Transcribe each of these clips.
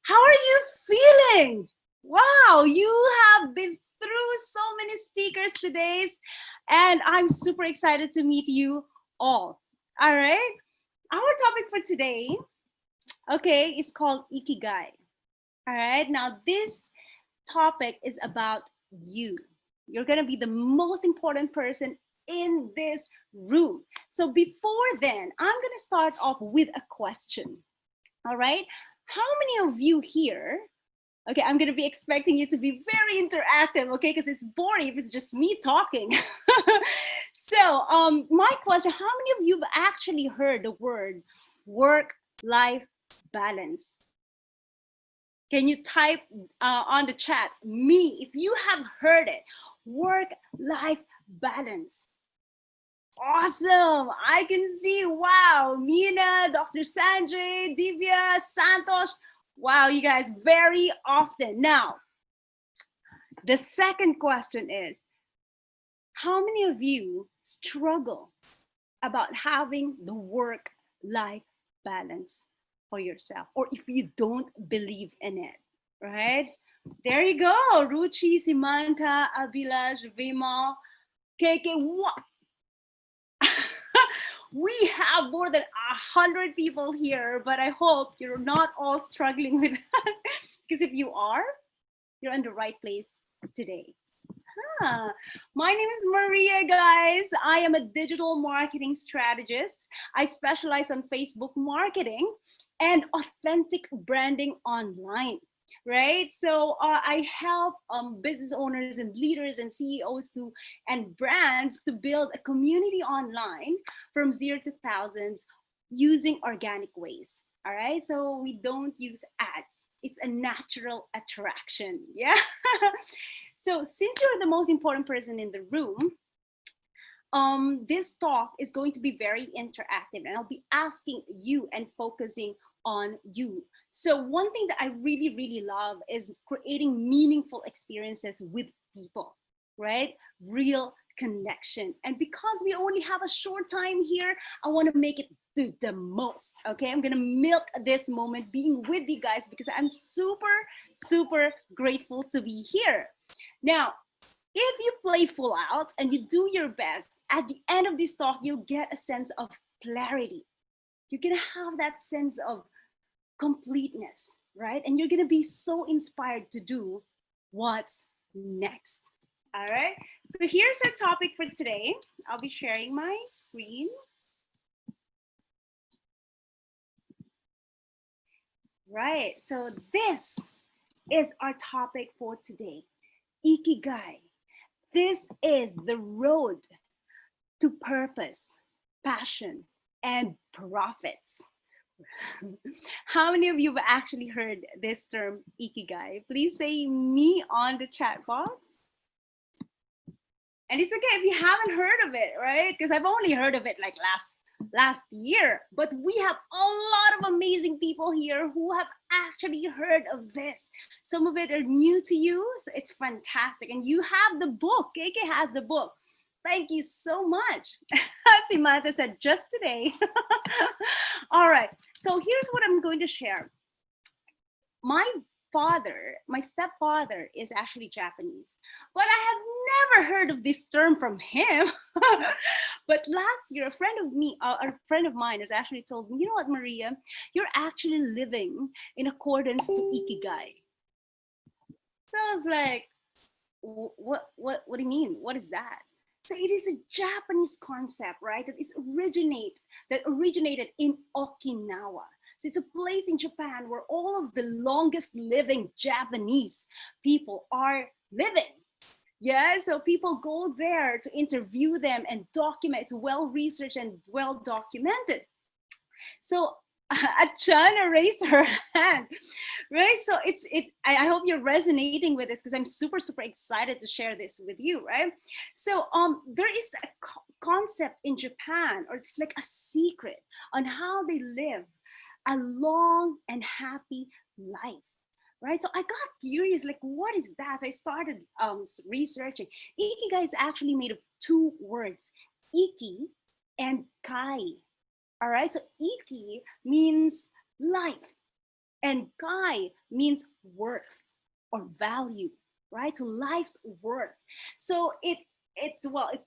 How are you feeling? Wow, you have been through so many speakers today, and I'm super excited to meet you all. All right, our topic for today, okay, is called Ikigai. All right, now this topic is about you. You're gonna be the most important person in this room. So before then, I'm gonna start off with a question. All right, how many of you here? Okay, I'm gonna be expecting you to be very interactive, okay? Because it's boring if it's just me talking. So, my question: how many of you have actually heard the word work-life balance? Can you type on the chat me if you have heard it? Work-life balance. Awesome! I can see. Wow, Mina, Dr. Sanjay, Divya, Santosh. Wow, you guys, very often. Now, the second question is, how many of you struggle about having the work-life balance for yourself? Or if you don't believe in it, right? There you go. Ruchi, Simanta, Abhilash, Vimal, KK. We have more than 100 people here, but I hope you're not all struggling with that. Because if you are, you're in the right place today. My name is Maria, guys. I am a digital marketing strategist. I specialize on Facebook marketing and authentic branding online. Right, so I help business owners and leaders and CEOs to and brands to build a community online from zero to thousands using organic ways. All right, so we don't use ads. It's a natural attraction. Yeah. So since you're the most important person in the room, this talk is going to be very interactive, and I'll be asking you and focusing on you. So one thing that I really, really love is creating meaningful experiences with people, right? Real connection. And because we only have a short time here, I want to make it to the most. Okay, I'm gonna milk this moment being with you guys because I'm super, super grateful to be here. Now, if you play full out and you do your best, at the end of this talk, you'll get a sense of clarity. You're gonna have that sense of completeness, right? And you're gonna be so inspired to do what's next. All right, so here's our topic for today. I'll be sharing my screen. Right, so this is our topic for today, Ikigai. This is the road to purpose, passion, and profits. How many of you have actually heard this term, Ikigai? Please say me on the chat box. And it's okay if you haven't heard of it, right? Because I've only heard of it like last year, but we have a lot of amazing people here who have actually heard of this. Some of it are new to you, so it's fantastic. And you have the book. KK has the book. Thank you so much. Simanta said just today. All right, so here's what I'm going to share. My stepfather is actually Japanese, but I have never heard of this term from him. But last year, a friend of mine has actually told me, you know what, Maria, you're actually living in accordance to Ikigai. So I was like, what do you mean? What is that? So it is a Japanese concept, right? That originated in Okinawa. So it's a place in Japan where all of the longest living Japanese people are living. Yeah, so people go there to interview them and document. It's well researched and well documented. So Achana raised her hand, right? So I hope you're resonating with this because I'm super, super excited to share this with you, right? So there is a concept in Japan, or it's like a secret on how they live a long and happy life, right? So I got curious, like, what is that? So I started researching. Ikigai is actually made of two words, iki and kai. All right, so iki means life, And Kai means worth or value, right? So life's worth. So it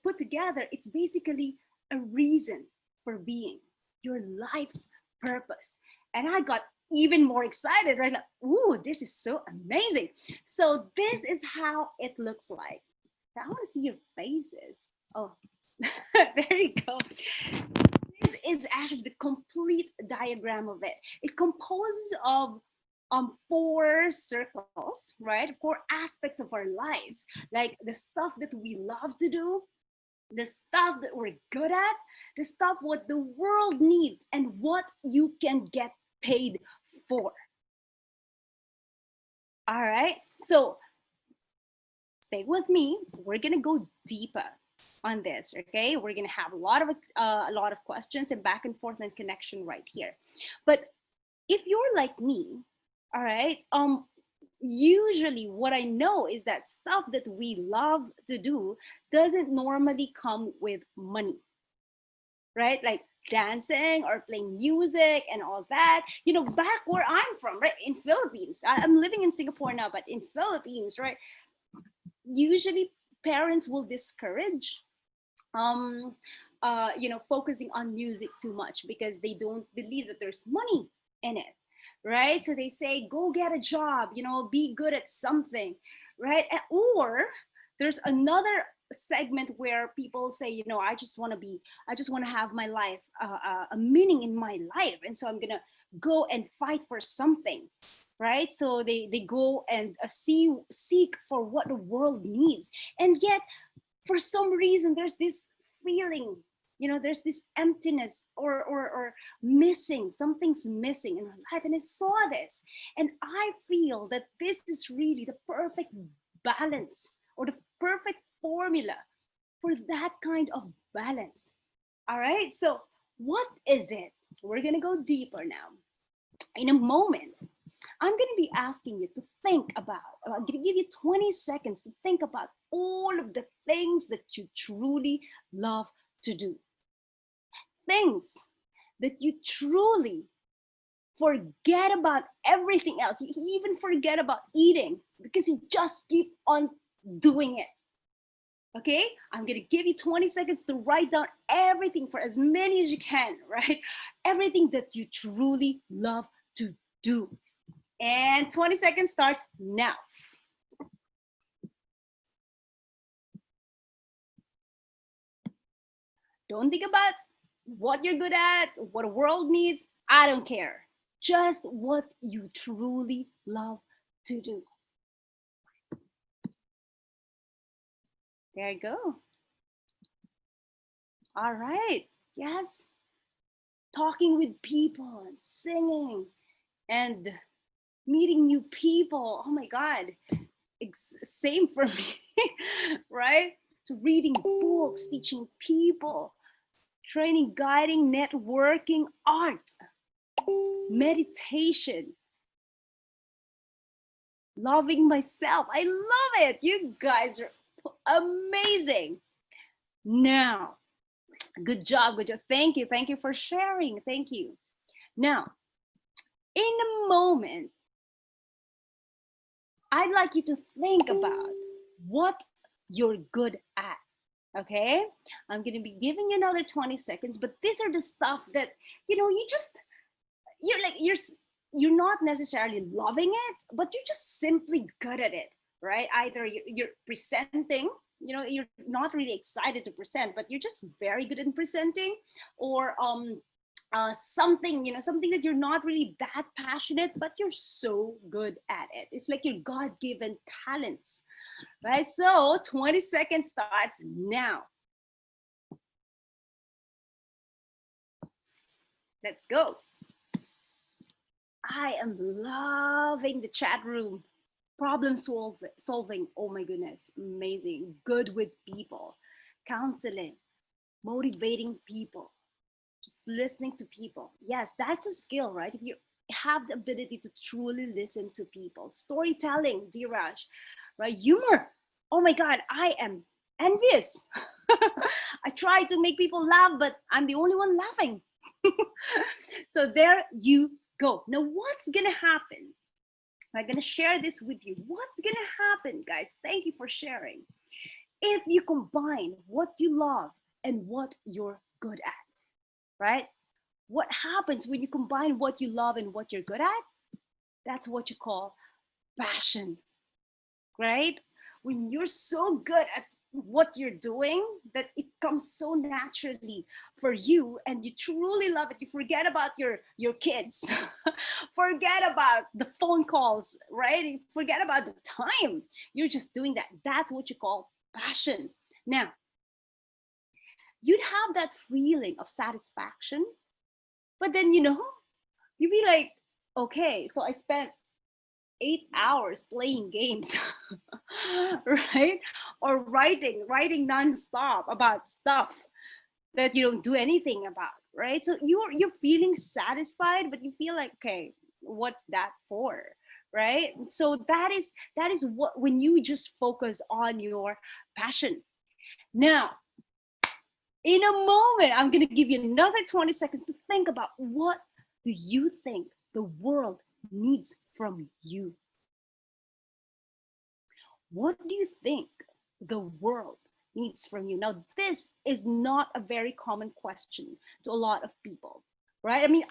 put together, it's basically a reason for being, your life's purpose. And I got even more excited, right? Like, ooh, this is so amazing. So this is how it looks like. I want to see your faces. Oh, there you go. This is actually the complete diagram of it. It composes of four circles, right? Four aspects of our lives, like the stuff that we love to do, the stuff that we're good at, the stuff what the world needs, and what you can get paid for. All right. So stay with me. We're gonna go deeper on this. Okay. We're gonna have a lot of questions and back and forth and connection right here. But if you're like me, all right, usually what I know is that stuff that we love to do doesn't normally come with money, right? Like dancing or playing music and all that. You know, back where I'm from, right, in Philippines. I'm living in Singapore now, but in Philippines, right, usually parents will discourage um focusing on music too much because they don't believe that there's money in it, right? So they say go get a job, be good at something, right? Or there's another segment where people say, I just want to have my life a meaning in my life, and so I'm gonna go and fight for something, right? So they go and seek for what the world needs, and yet for some reason there's this feeling, there's this emptiness or missing, something's missing in our life. And I saw this, and I feel that this is really the perfect balance or the perfect formula for that kind of balance. All right, so what is it? We're gonna go deeper now. In a moment, I'm going to be asking you to think about, I'm going to give you 20 seconds to think about all of the things that you truly love to do. Things that you truly forget about everything else. You even forget about eating because you just keep on doing it. Okay, I'm going to give you 20 seconds to write down everything, for as many as you can, right? Everything that you truly love to do. And 20 seconds starts now. Don't think about what you're good at, what the world needs. I don't care. Just what you truly love to do. There you go. All right. Yes. Talking with people and singing and meeting new people. Oh my God. Same for me, right? So reading books, teaching people, training, guiding, networking, art, meditation, loving myself. I love it. You guys are amazing. Now, good job, good job. Thank you. Thank you for sharing. Thank you. Now, in a moment, I'd like you to think about what you're good at. Okay, I'm going to be giving you another 20 seconds, but these are the stuff that, you're not necessarily loving it, but you're just simply good at it, right? Either you're presenting, you're not really excited to present, but you're just very good in presenting, or something that you're not really that passionate, but you're so good at it. It's like your God-given talents, right? So 20 seconds starts now. Let's go. I am loving the chat room. Problem solving. Oh my goodness. Amazing. Good with people. Counseling. Motivating people. Just listening to people. Yes, that's a skill, right? If you have the ability to truly listen to people. Storytelling, Dheeraj, right? Humor. Oh my God, I am envious. I try to make people laugh, but I'm the only one laughing. So there you go. Now, what's going to happen? I'm going to share this with you. What's going to happen, guys? Thank you for sharing. If you combine what you love and what you're good at, right? What happens when you combine what you love and what you're good at? That's what you call passion, right? When you're so good at what you're doing that it comes so naturally for you and you truly love it, you forget about your kids, forget about the phone calls, right? You forget about the time. You're just doing that. That's what you call passion. Now, you'd have that feeling of satisfaction, but then you'd be like, okay, so I spent 8 hours playing games, right? Or writing nonstop about stuff that you don't do anything about, right? So you're feeling satisfied, but you feel like, okay, what's that for? Right? So that is what, when you just focus on your passion. Now, in a moment, I'm going to give you another 20 seconds to think about what do you think the world needs from you. What do you think the world needs from you? Now, this is not a very common question to a lot of people, right? I mean,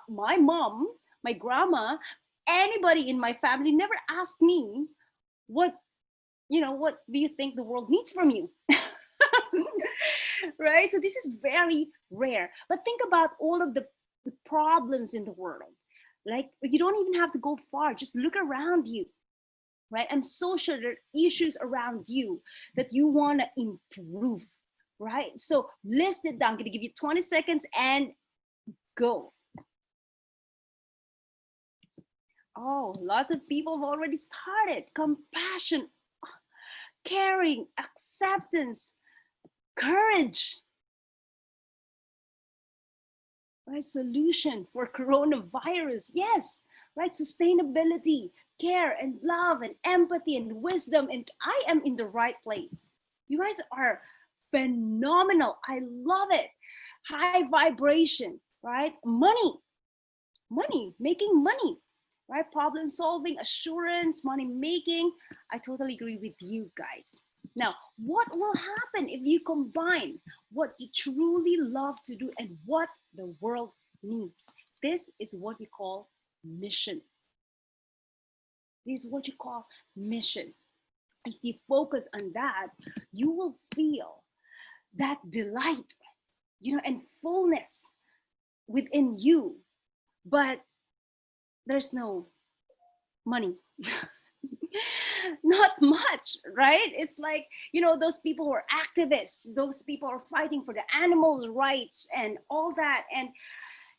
my mom, my grandma, anybody in my family never asked me what do you think the world needs from you? Right? So this is very rare. But think about all of the problems in the world. Like, you don't even have to go far. Just look around you, right? I'm so sure there are issues around you that you want to improve, right? So list it down. I'm going to give you 20 seconds and go. Oh, lots of people have already started. Compassion, caring, acceptance, courage, right? Solution for coronavirus. Yes, right? Sustainability, care and love and empathy and wisdom. And I am in the right place. You guys are phenomenal. I love it. High vibration, right? Money, making money, right? Problem solving, assurance, money making. I totally agree with you guys. Now, what will happen if you combine what you truly love to do and what the world needs? This is what we call mission. This is what you call mission. If you focus on that, you will feel that delight, and fullness within you. But there's no money. Not much, right? It's like, those people who are activists, those people are fighting for the animals' rights and all that,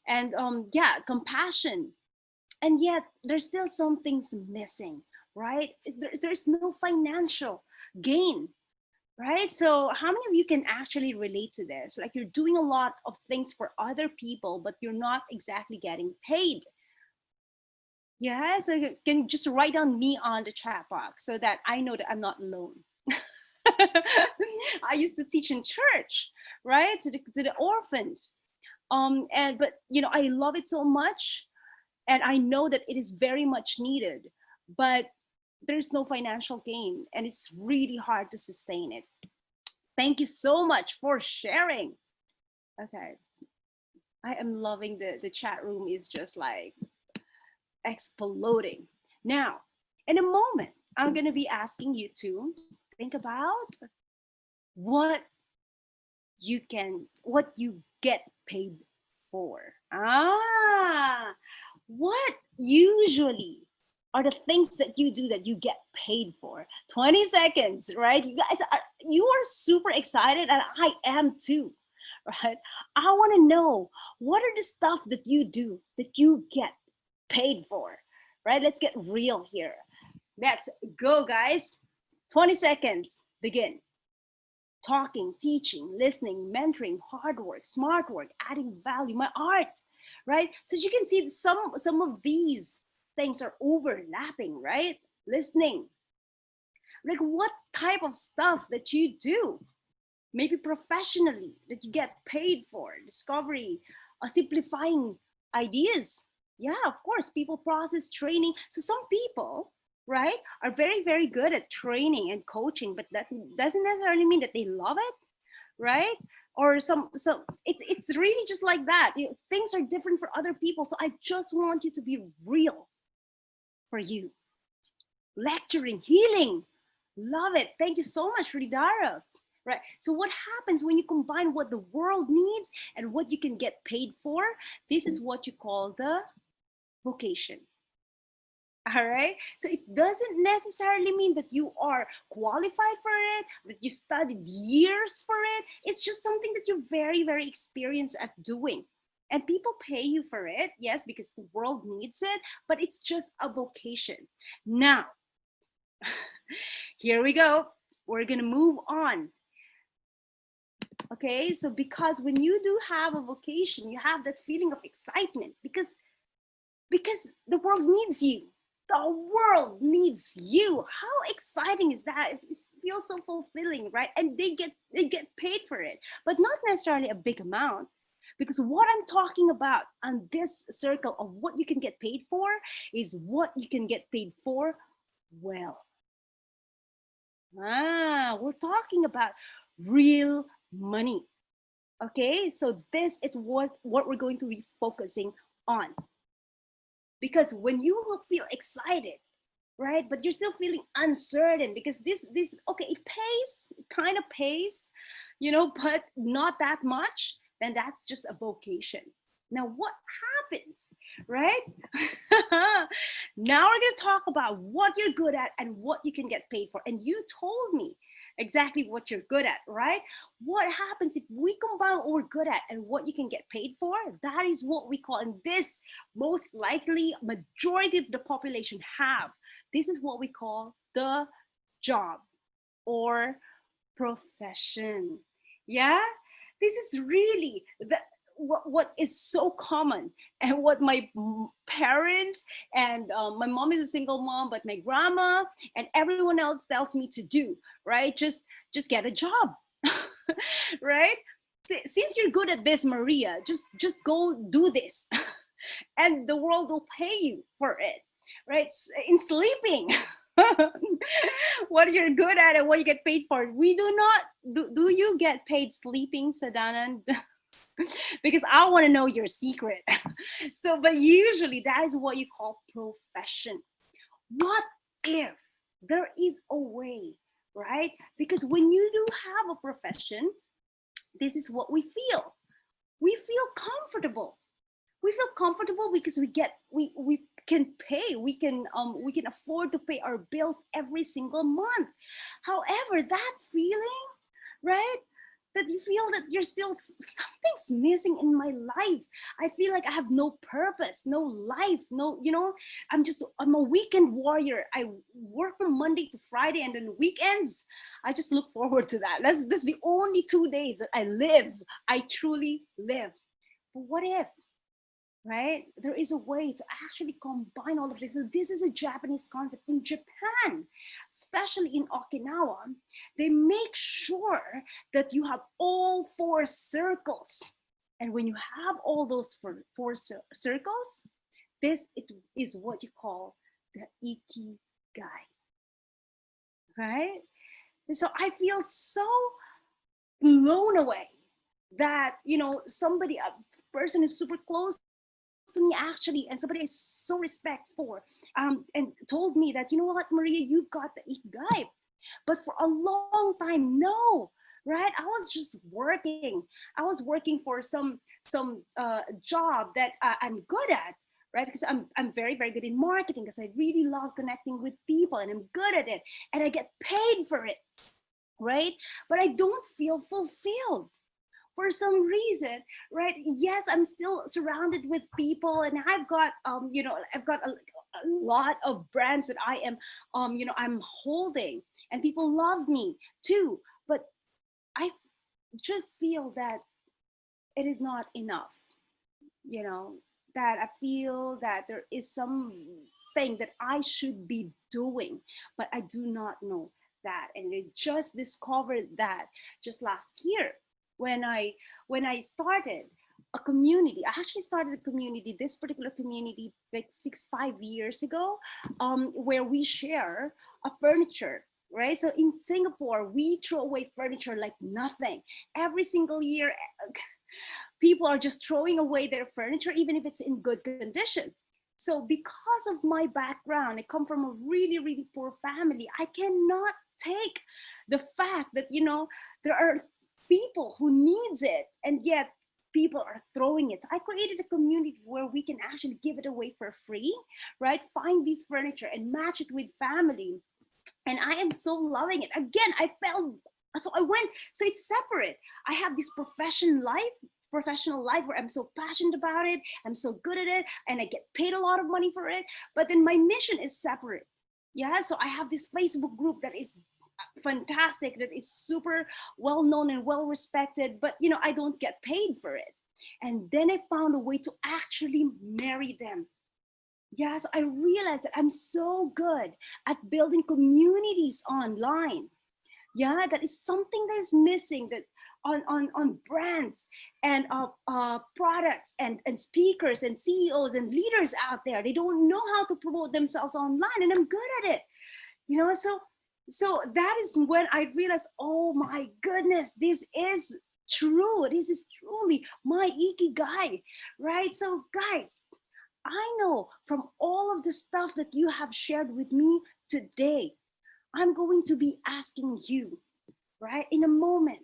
and yeah, compassion. And yet there's still some things missing, right? There's no financial gain, right? So how many of you can actually relate to this? Like, you're doing a lot of things for other people, but you're not exactly getting paid. Yes, I can just write down me on the chat box so that I know that I'm not alone. I used to teach in church, right, to the orphans, but I love it so much, and I know that it is very much needed, but there's no financial gain, and it's really hard to sustain it. Thank you so much for sharing. Okay, I am loving the chat room is just like exploding. Now, in a moment, I'm going to be asking you to think about what you get paid for. What usually are the things that you do that you get paid for? 20 seconds, right? You are super excited, and I am too, right? I want to know, what are the stuff that you do that you get paid for, right? Let's get real here. Let's go, guys. 20 seconds, begin. Talking, teaching, listening, mentoring, hard work, smart work, adding value, my art, right? So you can see some of these things are overlapping, right? Listening, like what type of stuff that you do, maybe professionally, that you get paid for. Discovery, simplifying ideas, Yeah, of course, people process training. So some people, right, are very, very good at training and coaching, but that doesn't necessarily mean that they love it, right? Or so it's really just like that. Things are different for other people. So I just want you to be real for you. Lecturing, healing. Love it. Thank you so much, Ridara. Right. So what happens when you combine what the world needs and what you can get paid for? This is what you call the vocation. All right. So it doesn't necessarily mean that you are qualified for it, that you studied years for it. It's just something that you're very, very experienced at doing. And people pay you for it, yes, because the world needs it, but it's just a vocation. Now, here we go. We're going to move on. Okay. So, because when you do have a vocation, you have that feeling of excitement because the world needs you. The world needs you. How exciting is that? It feels so fulfilling, right? And they get paid for it, but not necessarily a big amount. Because what I'm talking about on this circle of what you can get paid for is what you can get paid for well. We're talking about real money. Okay, so this it was what we're going to be focusing on. Because when you will feel excited, right, but you're still feeling uncertain because this okay, it pays, it kind of pays, but not that much, then that's just a vocation. Now what happens, right? Now we're going to talk about what you're good at and what you can get paid for. And you told me exactly what you're good at, right? What happens if we combine what we're good at and what you can get paid for? That is what we call, and this most likely majority of the population have. This is what we call the job or profession. Yeah, this is really the what is so common, and what my parents and my mom is a single mom, but my grandma and everyone else tells me to do, right? Just get a job. Right? Since you're good at this, Maria, just go do this. And the world will pay you for it, right? In sleeping. What you're good at and what you get paid for. We do not do you get paid sleeping, Sadana? Because I want to know your secret. So, but usually that is what you call profession. What if there is a way, right? Because when you do have a profession, this is what we feel. We feel comfortable. We feel comfortable because we can pay, we can afford to pay our bills every single month. However, that feeling, right, that you feel that you're still something's missing in my life. I feel like I have no purpose, no life, no, I'm a weekend warrior. I work from Monday to Friday, and then weekends I just look forward to that. That's the only 2 days that I live. I truly live. But what if, right? There is a way to actually combine all of this. So this is a Japanese concept. In Japan, especially in Okinawa, they make sure that you have all four circles. And when you have all those four circles, this is what you call the Ikigai, right? And so I feel so blown away that, somebody, a person is super close to me actually, and somebody I so respect for, and told me that, you know what, Maria, you've got the Ikigai. But for a long time, no, right? I was working for some job that I'm good at, right? Because I'm very, very good in marketing, because I really love connecting with people and I'm good at it, and I get paid for it, right? But I don't feel fulfilled for some reason, right? Yes, I'm still surrounded with people, and I've got a lot of brands that I am, I'm holding, and people love me too. But I just feel that it is not enough, you know, that I feel that there is something that I should be doing, but I do not know that. And I just discovered that just last year when I started. a community. I actually started a community, this particular community, like 5 years ago, where we share a furniture. Right. So in Singapore, we throw away furniture like nothing. Every single year, people are just throwing away their furniture, even if it's in good condition. So because of my background, I come from a really, really poor family. I cannot take the fact that, there are people who needs it, and yet people are throwing it. So I created a community where we can actually give it away for free, right? Find these furniture and match it with family. And I am so loving it. Again, I felt, so I went, so it's separate. I have this professional life where I'm so passionate about it, I'm so good at it, and I get paid a lot of money for it. But then my mission is separate. Yeah, so I have this Facebook group that is fantastic, that is super well known and well respected, but I don't get paid for it. And then I found a way to actually marry them. Yes, I realized that I'm so good at building communities online. Yeah, that is something that is missing, that on brands and products and speakers and CEOs and leaders out there, they don't know how to promote themselves online, and I'm good at it. So that is when I realized, oh my goodness, this is true. This is truly my ikigai, right? So guys, I know from all of the stuff that you have shared with me today, I'm going to be asking you, right, in a moment.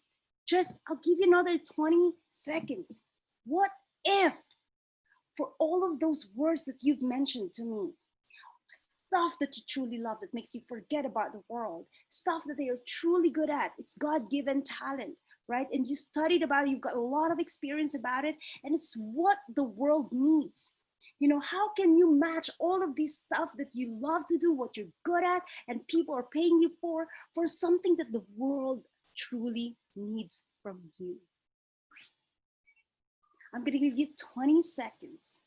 Just, I'll give you another 20 seconds. What if, for all of those words that you've mentioned to me, stuff that you truly love that makes you forget about the world, stuff that they are truly good at, it's God-given talent, right? And you studied about it, you've got a lot of experience about it, and it's what the world needs. How can you match all of this stuff that you love to do, what you're good at, and people are paying you for something that the world truly needs from you? I'm going to give you 20 seconds.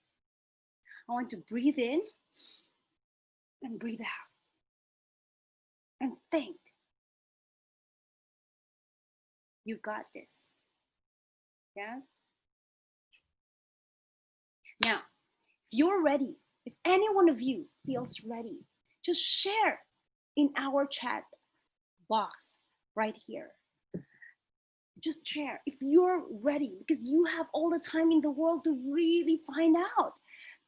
I want to breathe in and breathe out and think. You got this. Yeah? Now, if you're ready, if any one of you feels ready, just share in our chat box right here. Just share if you're ready, because you have all the time in the world to really find out,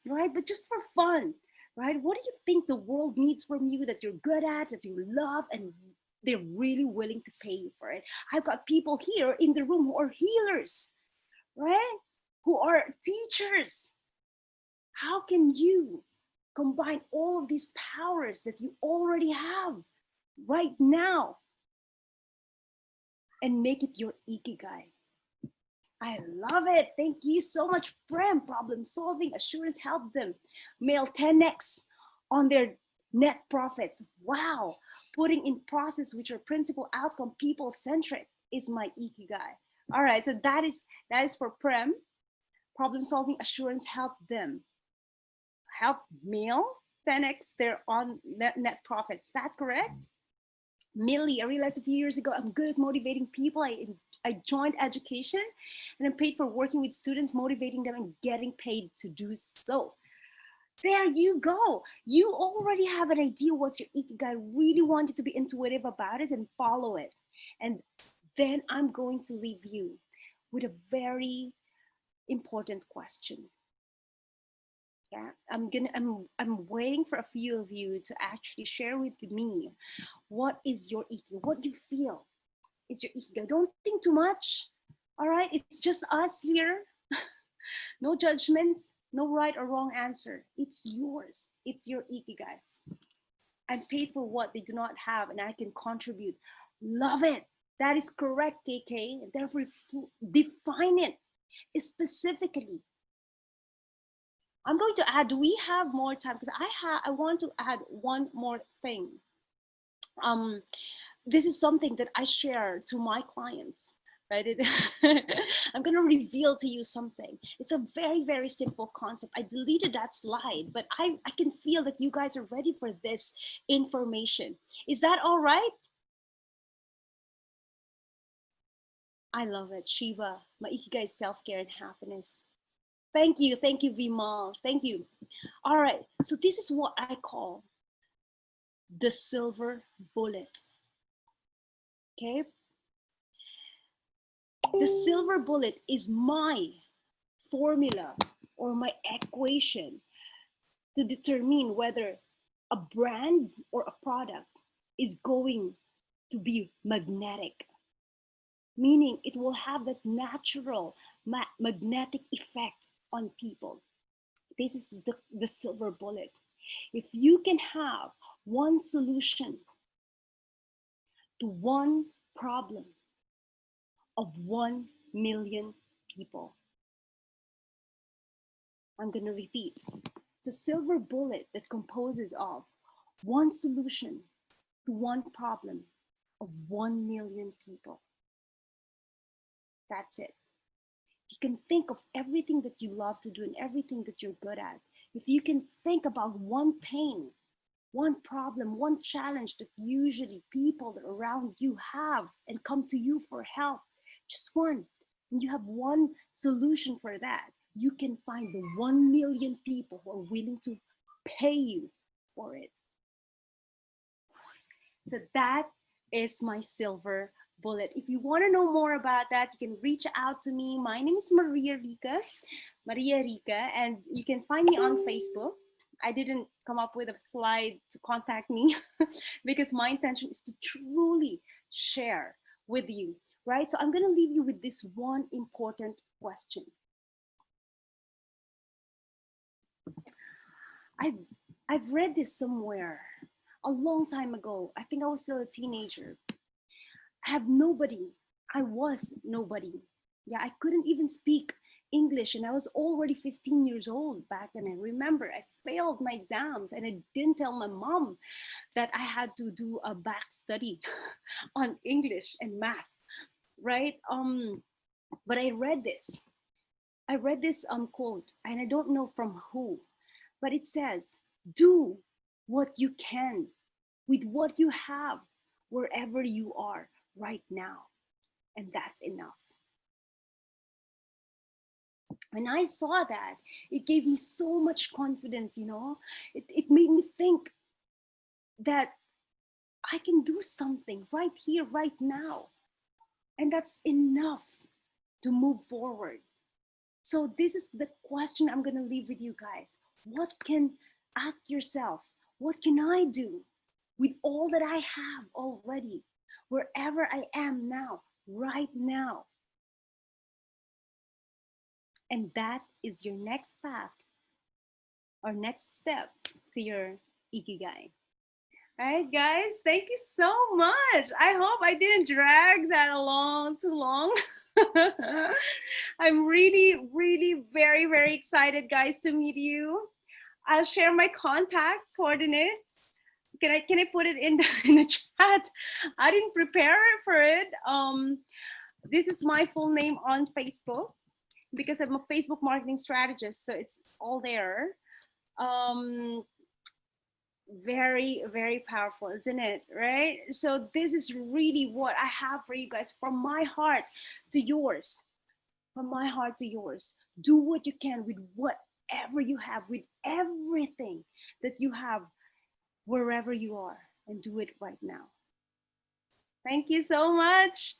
right? But just for fun, right? What do you think the world needs from you that you're good at, that you love, and they're really willing to pay you for it? I've got people here in the room who are healers, right? Who are teachers. How can you combine all of these powers that you already have right now and make it your ikigai? I love it. Thank you so much, Prem. Problem solving, assurance, help them. Mail 10x on their net profits. Wow. Putting in process, which are principal outcome, people centric, is my ikigai. All right. So that is for Prem. Problem solving, assurance, help them. Help Mail 10x their on net profits. Is that correct? Millie, I realized a few years ago, I'm good at motivating people. I joined education and I'm paid for working with students, motivating them and getting paid to do so. There you go. You already have an idea what's your ikigai. Really want you to be intuitive about it and follow it. And then I'm going to leave you with a very important question. Yeah, I'm waiting for a few of you to actually share with me what is your ikigai, what you feel is your ikigai. Don't think too much. All right, it's just us here. No judgments, no right or wrong answer. It's yours. It's your ikigai. I'm paid for what they do not have, and I can contribute. Love it. That is correct, KK. Therefore, define it specifically. I'm going to add, do we have more time? Because I want to add one more thing. This is something that I share to my clients, right? I'm going to reveal to you something. It's a very, very simple concept. I deleted that slide, but I can feel that you guys are ready for this information. Is that all right? I love it. Shiva, my Ikigai is self-care and happiness. Thank you, Vimal. Thank you. All right, so this is what I call the silver bullet. Okay, the silver bullet is my formula or my equation to determine whether a brand or a product is going to be magnetic, meaning it will have that natural magnetic effect on people. This is the silver bullet. If you can have one solution to one problem of 1 million people, I'm going to repeat. It's a silver bullet that composes of one solution to one problem of 1 million people. That's it. You can think of everything that you love to do and everything that you're good at. If you can think about one pain, one problem, one challenge that usually people around you have and come to you for help, just one, and you have one solution for that, you can find the 1 million people who are willing to pay you for it. So that is my silver bullet. If you want to know more about that, you can reach out to me. My name is Maria Rica, and you can find me on Facebook. I didn't come up with a slide to contact me because my intention is to truly share with you, right? So I'm going to leave you with this one important question. I've, I've read this somewhere a long time ago. I think I was still a teenager. I have nobody. I was nobody. Yeah, I couldn't even speak English, and I was already 15 years old back then. I remember I failed my exams, and I didn't tell my mom that I had to do a back study on English and math, right? But I read this. I read this quote, and I don't know from who, but it says, "Do what you can with what you have, wherever you are right now." And that's enough. When I saw that, it gave me so much confidence, you know. It made me think that I can do something right here, right now. And that's enough to move forward. So this is the question I'm going to leave with you guys. What can, ask yourself, what can I do with all that I have already, wherever I am now, right now? And that is your next path or next step to your Ikigai. All right, guys, thank you so much. I hope I didn't drag that along too long. I'm really, really very, very excited, guys, to meet you. I'll share my contact coordinates. Can I put it in in the chat? I didn't prepare for it. This is my full name on Facebook because I'm a Facebook marketing strategist, so it's all there. Um, very, very powerful, isn't it? Right? So this is really what I have for you guys, from my heart to yours. From my heart to yours. Do what you can with whatever you have, with everything that you have, wherever you are, and do it right now. Thank you so much.